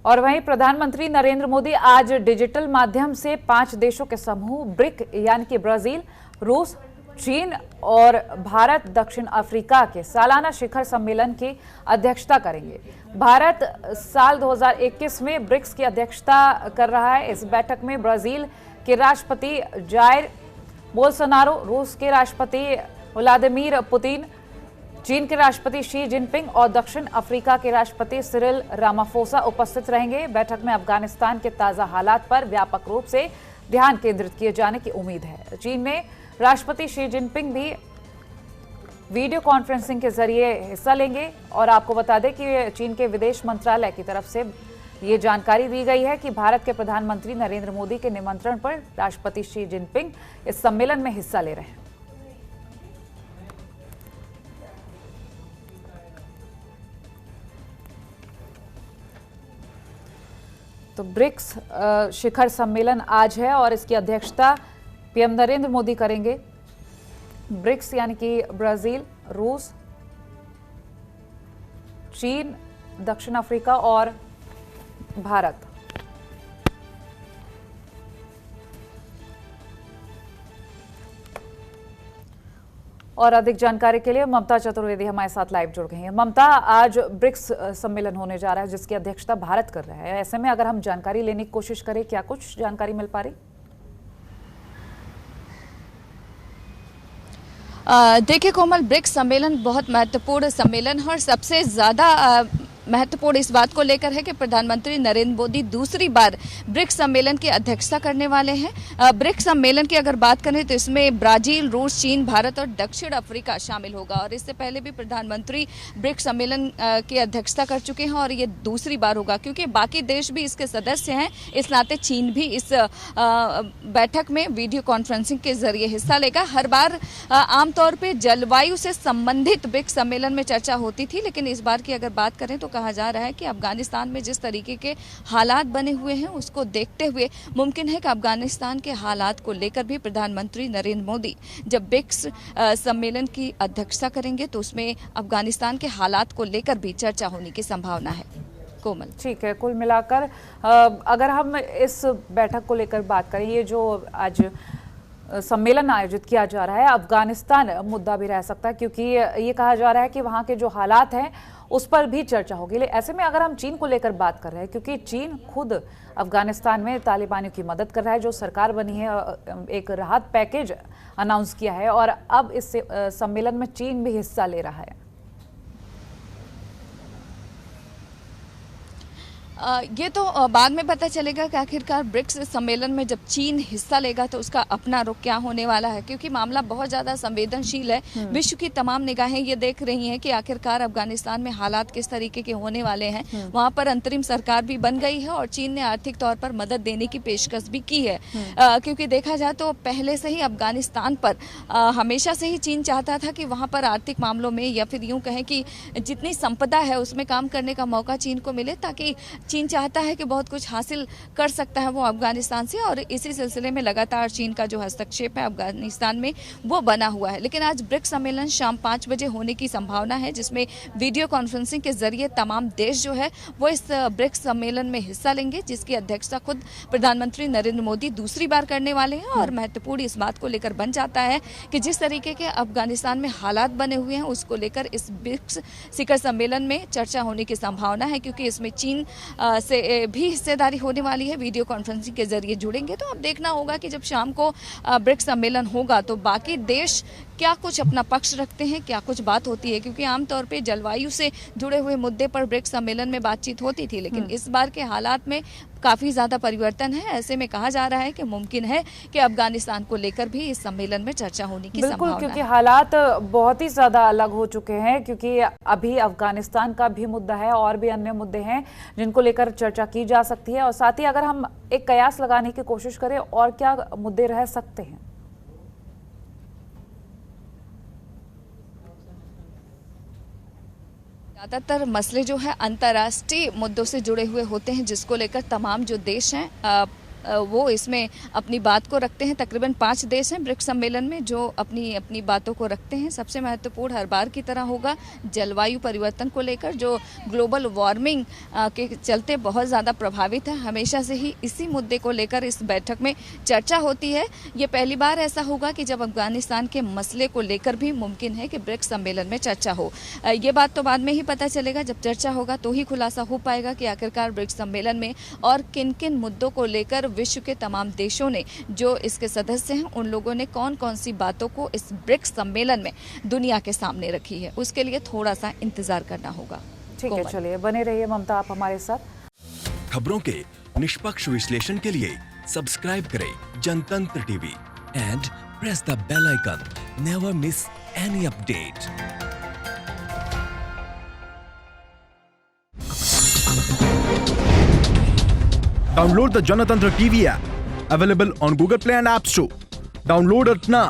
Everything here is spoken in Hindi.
और वहीं प्रधानमंत्री नरेंद्र मोदी आज डिजिटल माध्यम से 5 देशों के समूह ब्रिक यानी कि ब्राजील, रूस, चीन और भारत दक्षिण अफ्रीका के सालाना शिखर सम्मेलन की अध्यक्षता करेंगे। भारत साल 2021 में ब्रिक्स की अध्यक्षता कर रहा है। इस बैठक में ब्राजील के राष्ट्रपति जायर बोल्सोनारो, रूस के राष्ट्रपति व्लादिमीर पुतिन, चीन के राष्ट्रपति शी जिनपिंग और दक्षिण अफ्रीका के राष्ट्रपति सिरिल रामाफोसा उपस्थित रहेंगे। बैठक में अफगानिस्तान के ताजा हालात पर व्यापक रूप से ध्यान केंद्रित किए जाने की उम्मीद है। चीन में राष्ट्रपति शी जिनपिंग भी वीडियो कॉन्फ्रेंसिंग के जरिए हिस्सा लेंगे और आपको बता दें कि चीन के विदेश मंत्रालय की तरफ से ये जानकारी दी गई है कि भारत के प्रधानमंत्री नरेंद्र मोदी के निमंत्रण पर राष्ट्रपति शी जिनपिंग इस सम्मेलन में हिस्सा ले रहे हैं। तो ब्रिक्स शिखर सम्मेलन आज है और इसकी अध्यक्षता पीएम नरेंद्र मोदी करेंगे। ब्रिक्स यानी कि ब्राजील, रूस, चीन, दक्षिण अफ्रीका और भारत। और अधिक जानकारी के लिए ममता चतुर्वेदी हमारे साथ लाइव जुड़ गई हैं। ममता, आज ब्रिक्स सम्मेलन होने जा रहा है जिसकी अध्यक्षता भारत कर रहा है। ऐसे में अगर हम जानकारी लेने की कोशिश करें, क्या कुछ जानकारी मिल पा रही? देखिए कोमल, ब्रिक्स सम्मेलन बहुत महत्वपूर्ण सम्मेलन है और सबसे ज़्यादा महत्वपूर्ण इस बात को लेकर है कि प्रधानमंत्री नरेंद्र मोदी दूसरी बार ब्रिक्स सम्मेलन की अध्यक्षता करने वाले हैं। ब्रिक्स सम्मेलन की अगर बात करें तो इसमें ब्राजील, रूस, चीन, भारत और दक्षिण अफ्रीका शामिल होगा और इससे पहले भी प्रधानमंत्री ब्रिक्स सम्मेलन की अध्यक्षता कर चुके हैं और ये दूसरी बार होगा क्योंकि बाकी देश भी इसके सदस्य हैं। इस नाते चीन भी इस बैठक में वीडियो कॉन्फ्रेंसिंग के जरिए हिस्सा लेगा। हर बार आमतौर पर जलवायु से संबंधित ब्रिक्स सम्मेलन में चर्चा होती थी, लेकिन इस बार की अगर बात करें तो कहा जा रहा है कि अफगानिस्तान में जिस तरीके के हालात बने हुए हैं उसको देखते हुए मुमकिन है कि अफगानिस्तान के हालात को लेकर भी प्रधानमंत्री नरेंद्र मोदी जब ब्रिक्स सम्मेलन की अध्यक्षता करेंगे तो उसमें अफगानिस्तान के हालात को लेकर भी चर्चा होने की संभावना है। कोमल, ठीक है। कुल मिलाकर अगर हम इस बैठक को लेकर बात करें, ये जो आज सम्मेलन आयोजित किया जा रहा है, अफगानिस्तान मुद्दा भी रह सकता है क्योंकि ये कहा जा रहा है कि वहाँ के जो हालात हैं उस पर भी चर्चा होगी। ऐसे में अगर हम चीन को लेकर बात कर रहे हैं, क्योंकि चीन खुद अफगानिस्तान में तालिबानियों की मदद कर रहा है, जो सरकार बनी है एक राहत पैकेज अनाउंस किया है और अब इस सम्मेलन में चीन भी हिस्सा ले रहा है। ये तो बाद में पता चलेगा कि आखिरकार ब्रिक्स सम्मेलन में जब चीन हिस्सा लेगा तो उसका अपना रुख क्या होने वाला है, क्योंकि मामला बहुत ज़्यादा संवेदनशील है। विश्व की तमाम निगाहें ये देख रही हैं कि आखिरकार अफगानिस्तान में हालात किस तरीके के होने वाले हैं। वहाँ पर अंतरिम सरकार भी बन गई है और चीन ने आर्थिक तौर पर मदद देने की पेशकश भी की है, क्योंकि देखा जाए तो पहले से ही अफगानिस्तान पर हमेशा से ही चीन चाहता था कि वहाँ पर आर्थिक मामलों में या फिर यूँ कहें कि जितनी संपदा है उसमें काम करने का मौका चीन को मिले, ताकि चीन चाहता है कि बहुत कुछ हासिल कर सकता है वो अफगानिस्तान से और इसी सिलसिले में लगातार चीन का जो हस्तक्षेप है अफगानिस्तान में वो बना हुआ है। लेकिन आज ब्रिक्स सम्मेलन शाम 5 बजे होने की संभावना है, जिसमें वीडियो कॉन्फ्रेंसिंग के जरिए तमाम देश जो है वो इस ब्रिक्स सम्मेलन में हिस्सा लेंगे, जिसकी अध्यक्षता खुद प्रधानमंत्री नरेंद्र मोदी दूसरी बार करने वाले हैं। और महत्वपूर्ण इस बात को लेकर बन जाता है कि जिस तरीके के अफगानिस्तान में हालात बने हुए हैं उसको लेकर इस ब्रिक्स शिखर सम्मेलन में चर्चा होने की संभावना है, क्योंकि इसमें चीन से भी हिस्सेदारी होने वाली है। वीडियो कॉन्फ्रेंसिंग के जरिए जुड़ेंगे तो अब देखना होगा कि जब शाम को ब्रिक्स सम्मेलन होगा तो बाकी देश क्या कुछ अपना पक्ष रखते हैं, क्या कुछ बात होती है, क्योंकि आमतौर पे जलवायु से जुड़े हुए मुद्दे पर ब्रिक्स सम्मेलन में बातचीत होती थी, लेकिन इस बार के हालात में काफ़ी ज़्यादा परिवर्तन है। ऐसे में कहा जा रहा है कि मुमकिन है कि अफगानिस्तान को लेकर भी इस सम्मेलन में चर्चा होने की संभावना है। क्योंकि हालात बहुत ही ज़्यादा अलग हो चुके हैं, क्योंकि अभी अफगानिस्तान का भी मुद्दा है और भी अन्य मुद्दे हैं जिनको लेकर चर्चा की जा सकती है। और साथ ही अगर हम एक कयास लगाने की कोशिश करें और क्या मुद्दे रह सकते हैं? ज़्यादातर मसले जो है अंतर्राष्ट्रीय मुद्दों से जुड़े हुए होते हैं, जिसको लेकर तमाम जो देश हैं वो इसमें अपनी बात को रखते हैं। तकरीबन 5 देश हैं ब्रिक्स सम्मेलन में जो अपनी अपनी बातों को रखते हैं। सबसे महत्वपूर्ण हर बार की तरह होगा जलवायु परिवर्तन को लेकर, जो ग्लोबल वार्मिंग के चलते बहुत ज़्यादा प्रभावित है। हमेशा से ही इसी मुद्दे को लेकर इस बैठक में चर्चा होती है। ये पहली बार ऐसा होगा कि जब अफगानिस्तान के मसले को लेकर भी मुमकिन है कि ब्रिक्स सम्मेलन में चर्चा हो। ये बात तो बाद में ही पता चलेगा, जब चर्चा होगा तो ही खुलासा हो पाएगा कि आखिरकार ब्रिक्स सम्मेलन में और किन किन मुद्दों को लेकर विश्व के तमाम देशों ने, जो इसके सदस्य हैं, उन लोगों ने कौन कौन सी बातों को इस ब्रिक्स सम्मेलन में दुनिया के सामने रखी है। उसके लिए थोड़ा सा इंतजार करना होगा। ठीक है, चलिए बने रहिए ममता आप हमारे साथ। खबरों के निष्पक्ष विश्लेषण के लिए सब्सक्राइब करें Janatantra TV and press the bell icon. Never miss any update. Download the Janatantra TV app, available on Google Play and App Store. Download it now.